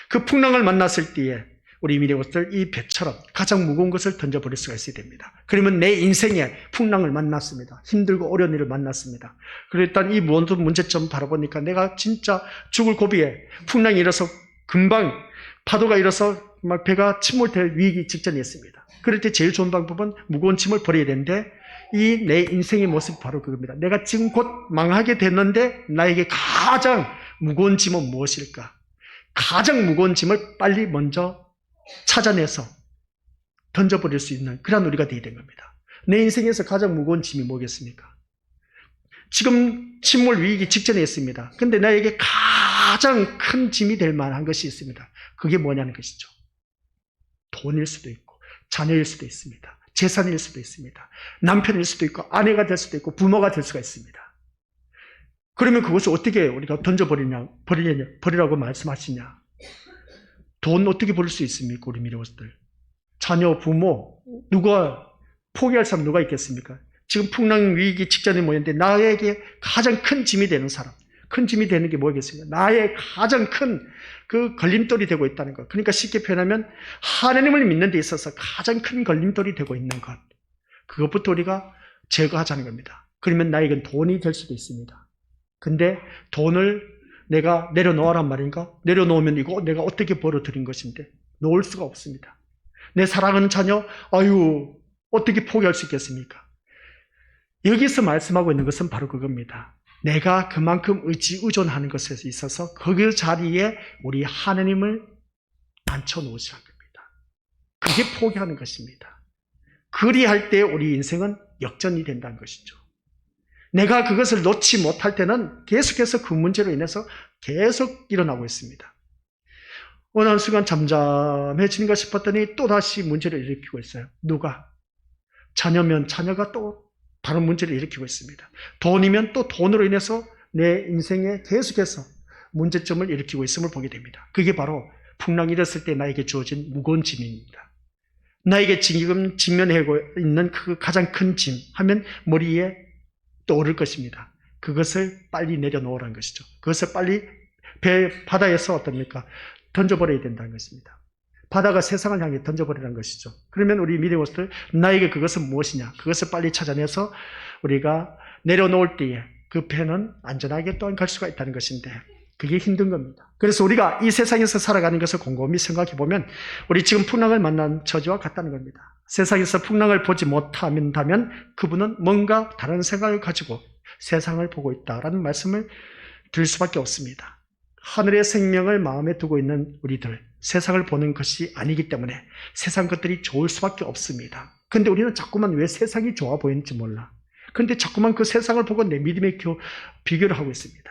그 풍랑을 만났을 때에 우리 믿음의 것들 이 배처럼 가장 무거운 것을 던져버릴 수가 있어야 됩니다. 그러면 내 인생에 풍랑을 만났습니다. 힘들고 어려운 일을 만났습니다. 그리고 일단 이 모든 문제점 바라보니까 내가 진짜 죽을 고비에 풍랑이 일어서 금방 파도가 일어서 막 배가 침몰될 위기 직전에 있습니다. 그럴 때 제일 좋은 방법은 무거운 짐을 버려야 되는데, 이 내 인생의 모습이 바로 그겁니다. 내가 지금 곧 망하게 됐는데 나에게 가장 무거운 짐은 무엇일까? 가장 무거운 짐을 빨리 먼저 찾아내서 던져버릴 수 있는 그런 우리가 되어야 된 겁니다. 내 인생에서 가장 무거운 짐이 뭐겠습니까? 지금 침몰 위기 직전에 있습니다. 그런데 나에게 가장 큰 짐이 될 만한 것이 있습니다. 그게 뭐냐는 것이죠. 돈일 수도 있고 자녀일 수도 있습니다. 재산일 수도 있습니다. 남편일 수도 있고 아내가 될 수도 있고 부모가 될 수가 있습니다. 그러면 그것을 어떻게 우리가 버리라고 말씀하시냐? 돈 어떻게 버릴 수 있습니까? 우리 미래것들. 자녀, 부모, 누가, 포기할 사람 누가 있겠습니까? 지금 풍랑 위기 직전에 모였는데 나에게 가장 큰 짐이 되는 사람. 큰 짐이 되는 게 뭐겠습니까? 나의 가장 큰 그 걸림돌이 되고 있다는 것. 그러니까 쉽게 표현하면 하나님을 믿는 데 있어서 가장 큰 걸림돌이 되고 있는 것. 그것부터 우리가 제거하자는 겁니다. 그러면 나에겐 돈이 될 수도 있습니다. 근데 돈을 내가 내려놓으란 말인가? 내려놓으면 이거 내가 어떻게 벌어들인 것인데 놓을 수가 없습니다. 내 사랑하는 자녀, 어떻게 포기할 수 있겠습니까? 여기서 말씀하고 있는 것은 바로 그겁니다. 내가 그만큼 의존하는 것에 있어서 그 자리에 우리 하나님을 앉혀놓으시는 겁니다. 그게 포기하는 것입니다. 그리할 때 우리 인생은 역전이 된다는 것이죠. 내가 그것을 놓지 못할 때는 계속해서 그 문제로 인해서 계속 일어나고 있습니다. 어느 순간 잠잠해지는가 싶었더니 또다시 문제를 일으키고 있어요. 누가? 자녀면 자녀가 또 다른 문제를 일으키고 있습니다. 돈이면 또 돈으로 인해서 내 인생에 계속해서 문제점을 일으키고 있음을 보게 됩니다. 그게 바로 풍랑이 일었을 때 나에게 주어진 무거운 짐입니다. 나에게 지금 직면하고 있는 그 가장 큰 짐 하면 머리에 떠오를 것입니다. 그것을 빨리 내려놓으라는 것이죠. 그것을 빨리 바다에서 어떻습니까? 던져버려야 된다는 것입니다. 바다가 세상을 향해 던져버리라는 것이죠. 그러면 우리 미래모습들 나에게 그것은 무엇이냐? 그것을 빨리 찾아내서 우리가 내려놓을 때에 그 배는 안전하게 또한 갈 수가 있다는 것인데 그게 힘든 겁니다. 그래서 우리가 이 세상에서 살아가는 것을 곰곰이 생각해 보면 우리 지금 풍랑을 만난 처지와 같다는 겁니다. 세상에서 풍랑을 보지 못한다면 그분은 뭔가 다른 생각을 가지고 세상을 보고 있다라는 말씀을 드릴 수밖에 없습니다. 하늘의 생명을 마음에 두고 있는 우리들, 세상을 보는 것이 아니기 때문에 세상 것들이 좋을 수밖에 없습니다. 근데 우리는 자꾸만 왜 세상이 좋아 보이는지 몰라. 근데 자꾸만 그 세상을 보고 내 믿음에 비교를 하고 있습니다.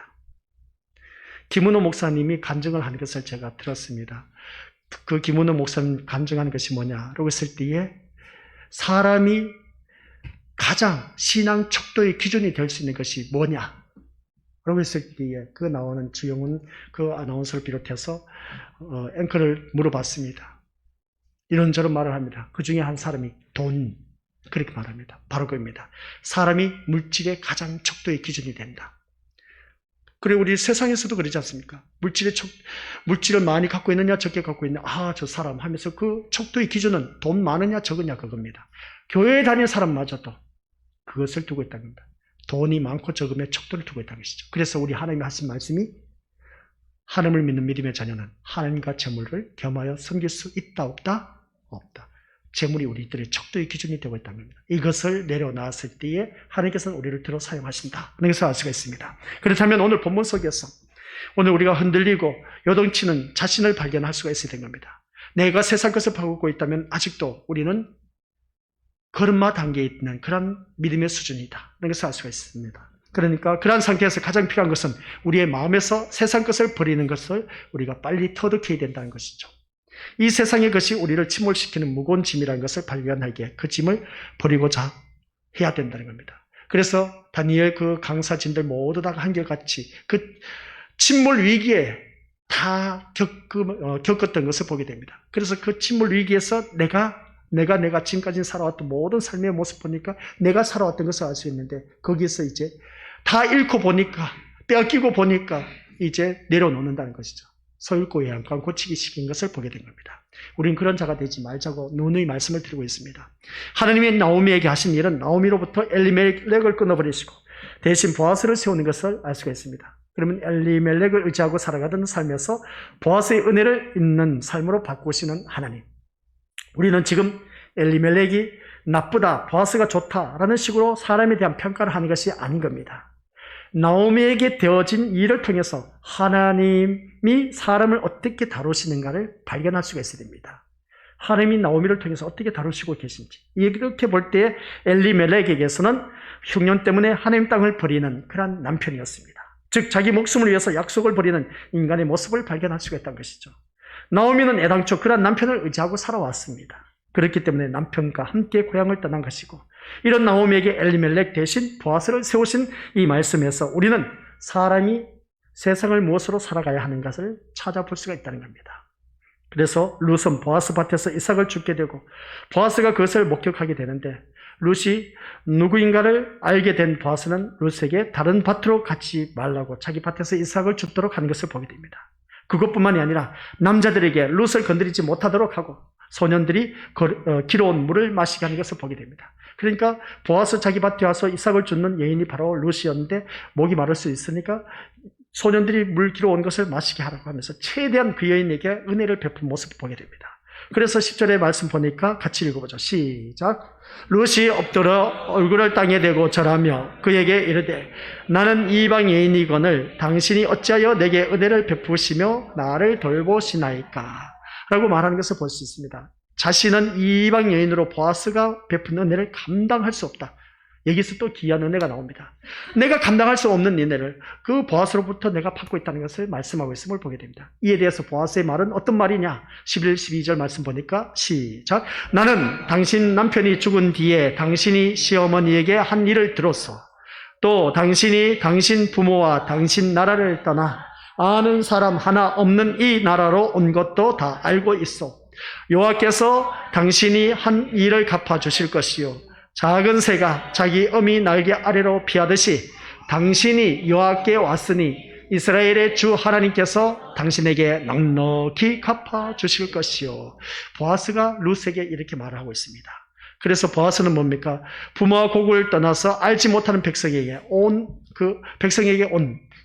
김은호 목사님이 간증을 하는 것을 제가 들었습니다. 그 김은호 목사님 간증하는 것이 뭐냐라고 했을 때에 사람이 가장 신앙 척도의 기준이 될 수 있는 것이 뭐냐? 라고 했을 때에 그 나오는 주영훈 그 아나운서를 비롯해서 앵커를 물어봤습니다. 이런저런 말을 합니다. 그 중에 한 사람이 돈, 그렇게 말합니다. 바로 그겁니다. 사람이 물질의 가장 척도의 기준이 된다. 그리고 우리 세상에서도 그러지 않습니까? 물질을 많이 갖고 있느냐 적게 갖고 있느냐, 저 사람 하면서 그 척도의 기준은 돈 많으냐 적으냐 그겁니다. 교회에 다니는 사람마저도 그것을 두고 있다는 겁니다. 돈이 많고 적음의 척도를 두고 있다는 것이죠. 그래서 우리 하나님이 하신 말씀이 하나님을 믿는 믿음의 자녀는 하나님과 재물을 겸하여 섬길 수 있다 없다? 없다. 재물이 우리들의 척도의 기준이 되고 있다는 겁니다. 이것을 내려놨을 때에 하나님께서는 우리를 들어 사용하신다. 하는 것을 알 수가 있습니다. 그렇다면 오늘 본문 속에서 오늘 우리가 흔들리고 요동치는 자신을 발견할 수가 있어야 된 겁니다. 내가 세상 것을 바꾸고 있다면 아직도 우리는 걸음마 단계에 있는 그런 믿음의 수준이다. 하는 것을 알 수가 있습니다. 그러니까 그러한 상태에서 가장 필요한 것은 우리의 마음에서 세상 것을 버리는 것을 우리가 빨리 터득해야 된다는 것이죠. 이 세상의 것이 우리를 침몰시키는 무거운 짐이라는 것을 발견하기에 그 짐을 버리고자 해야 된다는 겁니다. 그래서 다니엘 그 강사진들 모두 다 한결같이 그 침몰 위기에 다 겪었던 것을 보게 됩니다. 그래서 그 침몰 위기에서 내가 지금까지 살아왔던 모든 삶의 모습 보니까 내가 살아왔던 것을 알 수 있는데 거기에서 이제 다 잃고 보니까 빼앗기고 보니까 이제 내려놓는다는 것이죠. 서울고 외양간 고치기 시킨 것을 보게 된 겁니다. 우린 그런 자가 되지 말자고 누누이 말씀을 드리고 있습니다. 하나님의 나오미에게 하신 일은 나오미로부터 엘리멜렉을 끊어버리시고 대신 보아스를 세우는 것을 알 수가 있습니다. 그러면 엘리멜렉을 의지하고 살아가던 삶에서 보아스의 은혜를 있는 삶으로 바꾸시는 하나님. 우리는 지금 엘리멜렉이 나쁘다, 보아스가 좋다라는 식으로 사람에 대한 평가를 하는 것이 아닌 겁니다. 나오미에게 되어진 일을 통해서 하나님이 사람을 어떻게 다루시는가를 발견할 수가 있어야 됩니다. 하나님이 나오미를 통해서 어떻게 다루시고 계신지. 이렇게 볼 때 엘리멜렉에게서는 흉년 때문에 하나님 땅을 버리는 그런 남편이었습니다. 즉 자기 목숨을 위해서 약속을 버리는 인간의 모습을 발견할 수가 있다는 것이죠. 나오미는 애당초 그런 남편을 의지하고 살아왔습니다. 그렇기 때문에 남편과 함께 고향을 떠난 것이고 이런 나오미에게 엘리멜렉 대신 보아스를 세우신 이 말씀에서 우리는 사람이 세상을 무엇으로 살아가야 하는 것을 찾아볼 수가 있다는 겁니다. 그래서 룻은 보아스 밭에서 이삭을 줍게 되고 보아스가 그것을 목격하게 되는데 룻이 누구인가를 알게 된 보아스는 룻에게 다른 밭으로 가지 말라고 자기 밭에서 이삭을 줍도록 하는 것을 보게 됩니다. 그것뿐만이 아니라 남자들에게 룻을 건드리지 못하도록 하고 소년들이 길어온 물을 마시게 하는 것을 보게 됩니다. 그러니까 보아스 자기 밭에 와서 이삭을 줍는 여인이 바로 룻이었는데 목이 마를 수 있으니까 소년들이 물 길어온 것을 마시게 하라고 하면서 최대한 그 여인에게 은혜를 베푼 모습을 보게 됩니다. 그래서 10절의 말씀 보니까 같이 읽어보죠. 시작. 룻이 엎드려 얼굴을 땅에 대고 절하며 그에게 이르되 나는 이방 여인이거늘 당신이 어찌하여 내게 은혜를 베푸시며 나를 돌보시나이까 라고 말하는 것을 볼 수 있습니다. 자신은 이방 여인으로 보아스가 베푼 은혜를 감당할 수 없다. 여기서 또 귀한 은혜가 나옵니다. 내가 감당할 수 없는 은혜를 그 보아스로부터 내가 받고 있다는 것을 말씀하고 있음을 보게 됩니다. 이에 대해서 보아스의 말은 어떤 말이냐? 11, 12절 말씀 보니까 시작. 나는 당신 남편이 죽은 뒤에 당신이 시어머니에게 한 일을 들었소. 또 당신이 당신 부모와 당신 나라를 떠나 아는 사람 하나 없는 이 나라로 온 것도 다 알고 있어. 여호와께서 당신이 한 일을 갚아주실 것이요 작은 새가 자기 어미 날개 아래로 피하듯이 당신이 여호와께 왔으니 이스라엘의 주 하나님께서 당신에게 넉넉히 갚아주실 것이요. 보아스가 룻에게 이렇게 말하고 있습니다. 그래서 보아스는 뭡니까? 부모와 고국을 떠나서 알지 못하는 백성에게 온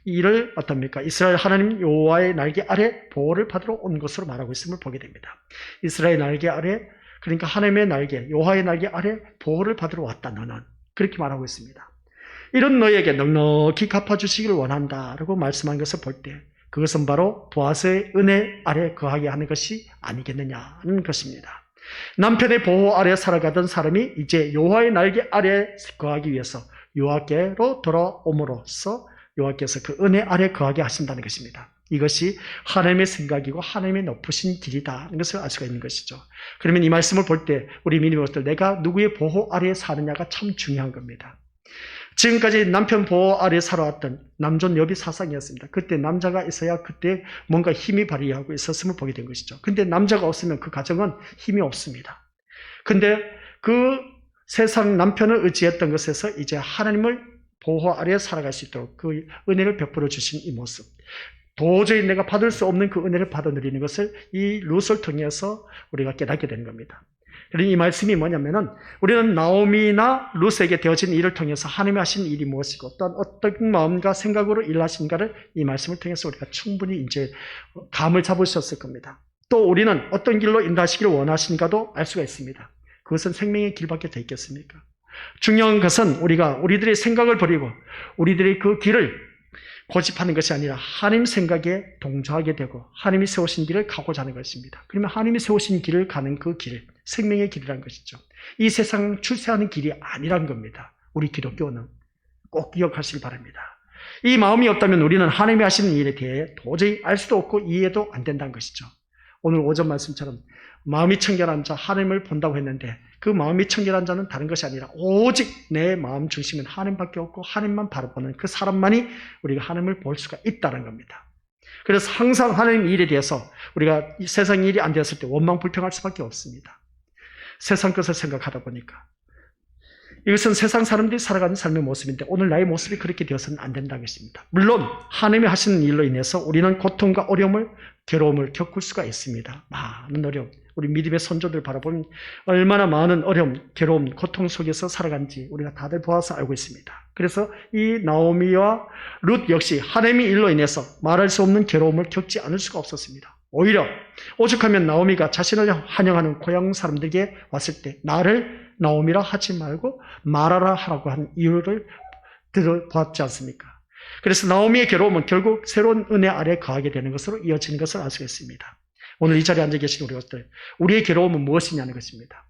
이를 어떻습니까? 이스라엘 하나님 여호와의 날개 아래 보호를 받으러 온 것으로 말하고 있음을 보게 됩니다. 이스라엘 날개 아래, 그러니까 하나님의 날개, 여호와의 날개 아래 보호를 받으러 왔다 너는. 그렇게 말하고 있습니다. 이런 너에게 넉넉히 갚아주시기를 원한다라고 말씀한 것을 볼 때 그것은 바로 보아스의 은혜 아래 거하게 하는 것이 아니겠느냐는 것입니다. 남편의 보호 아래 살아가던 사람이 이제 여호와의 날개 아래 거하기 위해서 여호와께로 돌아옴으로써 여호와께서 그 은혜 아래 거하게 하신다는 것입니다. 이것이 하나님의 생각이고 하나님의 높으신 길이다는 것을 알 수가 있는 것이죠. 그러면 이 말씀을 볼 때 우리 믿음의 것들 내가 누구의 보호 아래에 사느냐가 참 중요한 겁니다. 지금까지 남편 보호 아래 살아왔던 남존 여비 사상이었습니다. 그때 남자가 있어야 그때 뭔가 힘이 발휘하고 있었음을 보게 된 것이죠. 근데 남자가 없으면 그 가정은 힘이 없습니다. 근데 그 세상 남편을 의지했던 것에서 이제 하나님을 보호 아래에 살아갈 수 있도록 그 은혜를 베풀어 주신 이 모습. 도저히 내가 받을 수 없는 그 은혜를 받아 누리는 것을 이 룻을 통해서 우리가 깨닫게 되는 겁니다. 그러니 이 말씀이 뭐냐면은 우리는 나오미나 룻에게 되어진 일을 통해서 하나님이 하신 일이 무엇이고 또한 어떤 마음과 생각으로 일하신가를 이 말씀을 통해서 우리가 충분히 이제 감을 잡으셨을 겁니다. 또 우리는 어떤 길로 인도하시기를 원하신가도 알 수가 있습니다. 그것은 생명의 길밖에 더 있겠습니까? 중요한 것은 우리들의 생각을 버리고 우리들의 그 길을 고집하는 것이 아니라 하나님 생각에 동조하게 되고 하나님이 세우신 길을 가고자 하는 것입니다. 그러면 하나님이 세우신 길을 가는 그 길, 생명의 길이라는 것이죠. 이 세상 출세하는 길이 아니란 겁니다. 우리 기독교는 꼭 기억하시기 바랍니다. 이 마음이 없다면 우리는 하나님이 하시는 일에 대해 도저히 알 수도 없고 이해도 안 된다는 것이죠. 오늘 오전 말씀처럼 마음이 청결한 자 하나님을 본다고 했는데 그 마음이 청결한 자는 다른 것이 아니라 오직 내 마음 중심은 하나님밖에 없고 하나님만 바라보는 그 사람만이 우리가 하나님을 볼 수가 있다는 겁니다. 그래서 항상 하나님 일에 대해서 우리가 이 세상 일이 안 되었을 때 원망 불평할 수밖에 없습니다. 세상 것을 생각하다 보니까 이것은 세상 사람들이 살아가는 삶의 모습인데 오늘 나의 모습이 그렇게 되어서는 안 된다는 것입니다. 물론 하나님이 하시는 일로 인해서 우리는 고통과 어려움을 괴로움을 겪을 수가 있습니다. 많은 어려움. 우리 믿음의 선조들 바라보면 얼마나 많은 어려움, 괴로움, 고통 속에서 살아간지 우리가 다들 보아서 알고 있습니다. 그래서 이 나오미와 룻 역시 하나님의 일로 인해서 말할 수 없는 괴로움을 겪지 않을 수가 없었습니다. 오히려 오죽하면 나오미가 자신을 환영하는 고향 사람들에게 왔을 때 나를 나오미라 하지 말고 마라라 하라고 한 이유를 들어보았지 않습니까? 그래서 나오미의 괴로움은 결국 새로운 은혜 아래 거하게 되는 것으로 이어지는 것을 알 수 있습니다. 오늘 이 자리에 앉아 계신 우리 것들, 우리의 괴로움은 무엇이냐는 것입니다.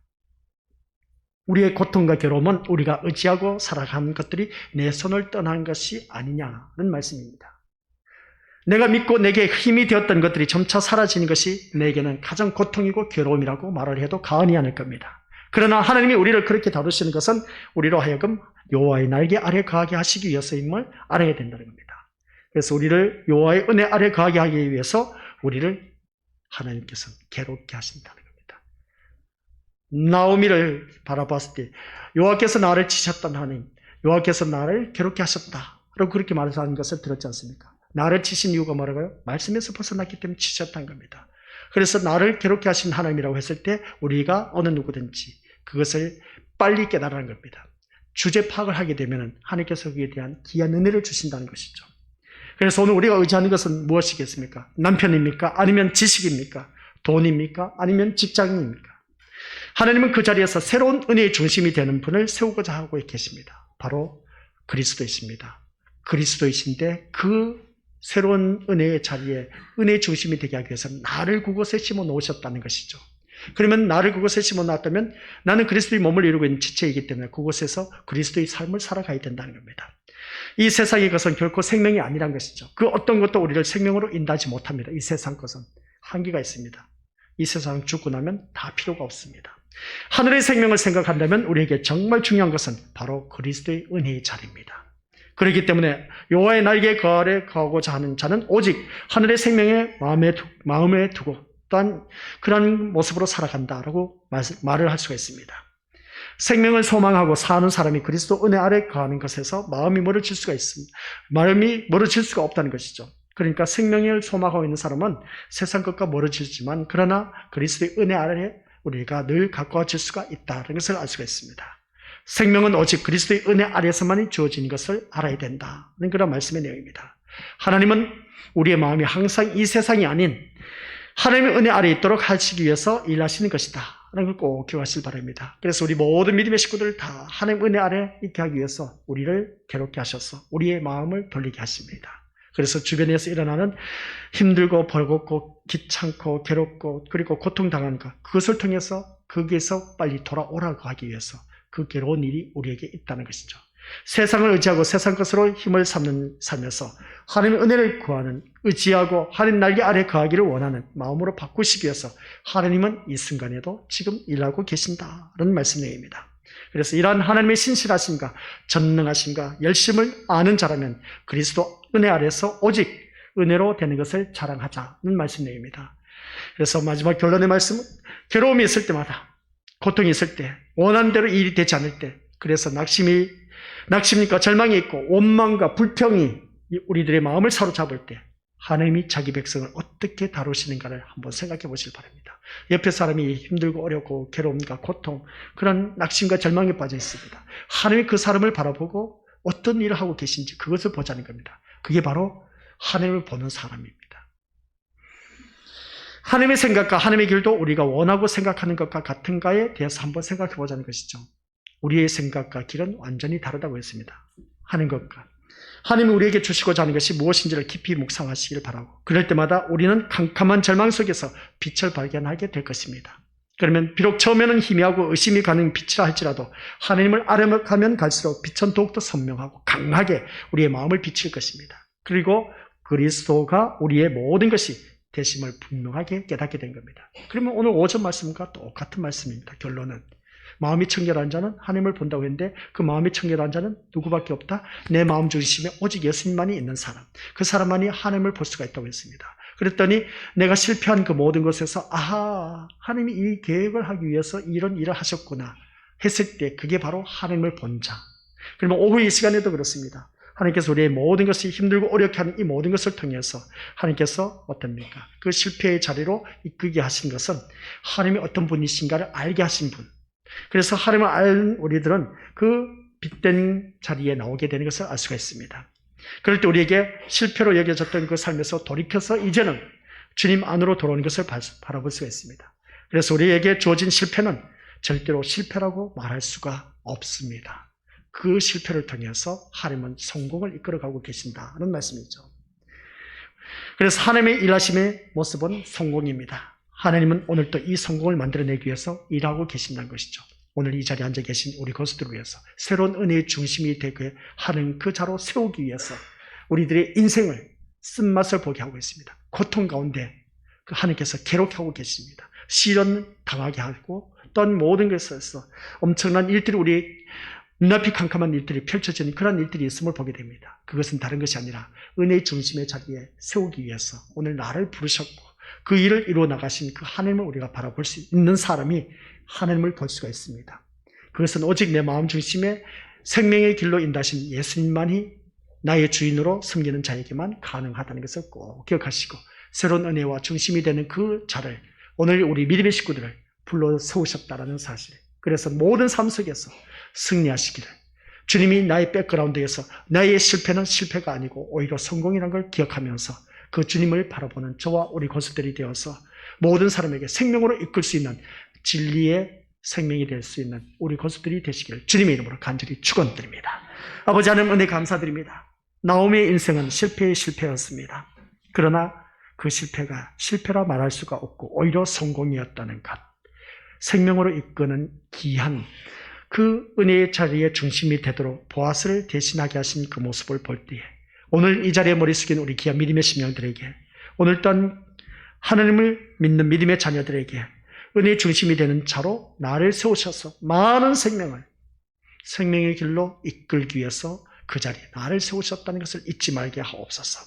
우리의 고통과 괴로움은 우리가 의지하고 살아가는 것들이 내 손을 떠난 것이 아니냐는 말씀입니다. 내가 믿고 내게 힘이 되었던 것들이 점차 사라지는 것이 내게는 가장 고통이고 괴로움이라고 말을 해도 과언이 아닐 겁니다. 그러나 하나님이 우리를 그렇게 다루시는 것은 우리로 하여금 여호와의 날개 아래 거하게 하시기 위해서임을 알아야 된다는 겁니다. 그래서 우리를 여호와의 은혜 아래 거하게 하기 위해서 우리를 하나님께서 괴롭게 하신다는 겁니다. 나오미를 바라봤을 때 여호와께서 나를 치셨던 하나님, 여호와께서 나를 괴롭게 하셨다라고 그렇게 말하는 것을 들었지 않습니까? 나를 치신 이유가 뭐라고요? 말씀에서 벗어났기 때문에 치셨다는 겁니다. 그래서 나를 괴롭게 하신 하나님이라고 했을 때 우리가 어느 누구든지 그것을 빨리 깨달으라는 겁니다. 주제 파악을 하게 되면 하나님께서 그에 대한 귀한 은혜를 주신다는 것이죠. 그래서 오늘 우리가 의지하는 것은 무엇이겠습니까? 남편입니까? 아니면 지식입니까? 돈입니까? 아니면 직장입니까? 하나님은 그 자리에서 새로운 은혜의 중심이 되는 분을 세우고자 하고 계십니다. 바로 그리스도이십니다. 그리스도이신데 그 새로운 은혜의 자리에 은혜의 중심이 되게 하기 위해서 나를 그곳에 심어 놓으셨다는 것이죠. 그러면 나를 그곳에 심어놨다면 나는 그리스도의 몸을 이루고 있는 지체이기 때문에 그곳에서 그리스도의 삶을 살아가야 된다는 겁니다. 이 세상의 것은 결코 생명이 아니란 것이죠. 그 어떤 것도 우리를 생명으로 인도하지 못합니다. 이 세상 것은 한계가 있습니다. 이 세상 죽고 나면 다 필요가 없습니다. 하늘의 생명을 생각한다면 우리에게 정말 중요한 것은 바로 그리스도의 은혜의 자리입니다. 그렇기 때문에 여호와의 날개 그 아래 거하고자 하는 자는 오직 하늘의 생명에 마음에 두고 또한 그런 모습으로 살아간다라고 말을 할 수가 있습니다. 생명을 소망하고 사는 사람이 그리스도 은혜 아래 거하는 것에서 마음이 멀어질 수가 있습니다. 마음이 멀어질 수가 없다는 것이죠. 그러니까 생명을 소망하고 있는 사람은 세상 것과 멀어지지만 그러나 그리스도의 은혜 아래 우리가 늘 가까워질 수가 있다는 것을 알 수가 있습니다. 생명은 오직 그리스도의 은혜 아래에서만이 주어지는 것을 알아야 된다는 그런 말씀의 내용입니다. 하나님은 우리의 마음이 항상 이 세상이 아닌 하나님의 은혜 아래에 있도록 하시기 위해서 일하시는 것이다 라는 걸 꼭 기억하시길 바랍니다. 그래서 우리 모든 믿음의 식구들 다 하나님 은혜 아래 있게 하기 위해서 우리를 괴롭게 하셔서 우리의 마음을 돌리게 하십니다. 그래서 주변에서 일어나는 힘들고 벌겋고 귀찮고 괴롭고 그리고 고통당하는 것, 그것을 통해서 거기에서 빨리 돌아오라고 하기 위해서 그 괴로운 일이 우리에게 있다는 것이죠. 세상을 의지하고 세상 것으로 힘을 삼는 삶에서 하나님의 은혜를 구하는, 의지하고 하나님 날개 아래 거하기를 원하는 마음으로 바꾸시기 위해서 하나님은 이 순간에도 지금 일하고 계신다는 말씀 내용입니다. 그래서 이러한 하나님의 신실하심과 전능하심과 열심을 아는 자라면 그리스도 은혜 아래서 오직 은혜로 되는 것을 자랑하자는 말씀 내용입니다. 그래서 마지막 결론의 말씀은 괴로움이 있을 때마다, 고통이 있을 때, 원하는 대로 일이 되지 않을 때, 그래서 낙심과 절망이 있고 원망과 불평이 우리들의 마음을 사로잡을 때 하나님이 자기 백성을 어떻게 다루시는가를 한번 생각해 보시기 바랍니다. 옆에 사람이 힘들고 어렵고 괴로움과 고통, 그런 낙심과 절망에 빠져 있습니다. 하나님이 그 사람을 바라보고 어떤 일을 하고 계신지 그것을 보자는 겁니다. 그게 바로 하나님을 보는 사람입니다. 하나님의 생각과 하나님의 길도 우리가 원하고 생각하는 것과 같은가에 대해서 한번 생각해 보자는 것이죠. 우리의 생각과 길은 완전히 다르다고 했습니다. 하는 것과. 하나님이 우리에게 주시고자 하는 것이 무엇인지를 깊이 묵상하시길 바라고, 그럴 때마다 우리는 캄캄한 절망 속에서 빛을 발견하게 될 것입니다. 그러면 비록 처음에는 희미하고 의심이 가는 빛이라 할지라도 하나님을 알아가면 갈수록 빛은 더욱더 선명하고 강하게 우리의 마음을 비칠 것입니다. 그리고 그리스도가 우리의 모든 것이 되심을 분명하게 깨닫게 된 겁니다. 그러면 오늘 오전 말씀과 똑같은 말씀입니다. 결론은 마음이 청결한 자는 하나님을 본다고 했는데 그 마음이 청결한 자는 누구밖에 없다? 내 마음 중심에 오직 예수님만이 있는 사람, 그 사람만이 하나님을 볼 수가 있다고 했습니다. 그랬더니 내가 실패한 그 모든 것에서 아하, 하나님이 이 계획을 하기 위해서 이런 일을 하셨구나 했을 때 그게 바로 하나님을 본 자. 그러면 오후 이 시간에도 그렇습니다. 하나님께서 우리의 모든 것이 힘들고 어렵게 하는 이 모든 것을 통해서 하나님께서 어떻습니까? 그 실패의 자리로 이끌게 하신 것은 하나님이 어떤 분이신가를 알게 하신 분. 그래서 하나님을 아는 우리들은 그 빛된 자리에 나오게 되는 것을 알 수가 있습니다. 그럴 때 우리에게 실패로 여겨졌던 그 삶에서 돌이켜서 이제는 주님 안으로 돌아오는 것을 바라볼 수가 있습니다. 그래서 우리에게 주어진 실패는 절대로 실패라고 말할 수가 없습니다. 그 실패를 통해서 하나님은 성공을 이끌어가고 계신다는 말씀이죠. 그래서 하나님의 일하심의 모습은 성공입니다. 하나님은 오늘 또 이 성공을 만들어내기 위해서 일하고 계신다는 것이죠. 오늘 이 자리에 앉아 계신 우리 것들을 위해서 새로운 은혜의 중심이 되게 하는 그 자로 세우기 위해서 우리들의 인생을 쓴맛을 보게 하고 있습니다. 고통 가운데 그 하나님께서 괴롭게 하고 계십니다. 시련 당하게 하고 어떤 모든 것에서 엄청난 일들이 우리 눈앞이 캄캄한 일들이 펼쳐지는 그런 일들이 있음을 보게 됩니다. 그것은 다른 것이 아니라 은혜의 중심의 자리에 세우기 위해서 오늘 나를 부르셨고 그 일을 이루어 나가신 그 하나님을 우리가 바라볼 수 있는 사람이 하나님을 볼 수가 있습니다. 그것은 오직 내 마음 중심에 생명의 길로 인도하신 예수님만이 나의 주인으로 섬기는 자에게만 가능하다는 것을 꼭 기억하시고 새로운 은혜와 중심이 되는 그 자를 오늘 우리 믿음의 식구들을 불러 세우셨다는 사실, 그래서 모든 삶 속에서 승리하시기를, 주님이 나의 백그라운드에서 나의 실패는 실패가 아니고 오히려 성공이라는 걸 기억하면서 그 주님을 바라보는 저와 우리 고수들이 되어서 모든 사람에게 생명으로 이끌 수 있는 진리의 생명이 될 수 있는 우리 고수들이 되시기를 주님의 이름으로 간절히 축원드립니다. 아버지 하나님 은혜 감사드립니다. 나오미의 인생은 실패의 실패였습니다. 그러나 그 실패가 실패라 말할 수가 없고 오히려 성공이었다는 것, 생명으로 이끄는 귀한 그 은혜의 자리의 중심이 되도록 보아스를 대신하게 하신 그 모습을 볼 때에 오늘 이 자리에 머리 숙인 우리 귀한 믿음의 심령들에게 오늘 또한 하나님을 믿는 믿음의 자녀들에게 은혜의 중심이 되는 자로 나를 세우셔서 많은 생명의 길로 이끌기 위해서 그 자리에 나를 세우셨다는 것을 잊지 말게 하옵소서.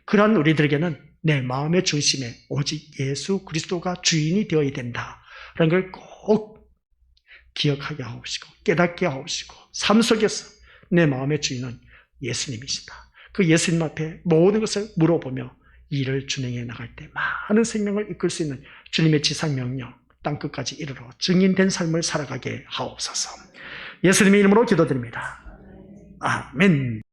그러한 우리들에게는 내 마음의 중심에 오직 예수 그리스도가 주인이 되어야 된다라는 걸 꼭 기억하게 하옵시고 깨닫게 하옵시고 삶 속에서 내 마음의 주인은 예수님이시다. 그 예수님 앞에 모든 것을 물어보며 일을 준행해 나갈 때 많은 생명을 이끌 수 있는 주님의 지상명령 땅끝까지 이르러 증인된 삶을 살아가게 하옵소서. 예수님의 이름으로 기도드립니다. 아멘.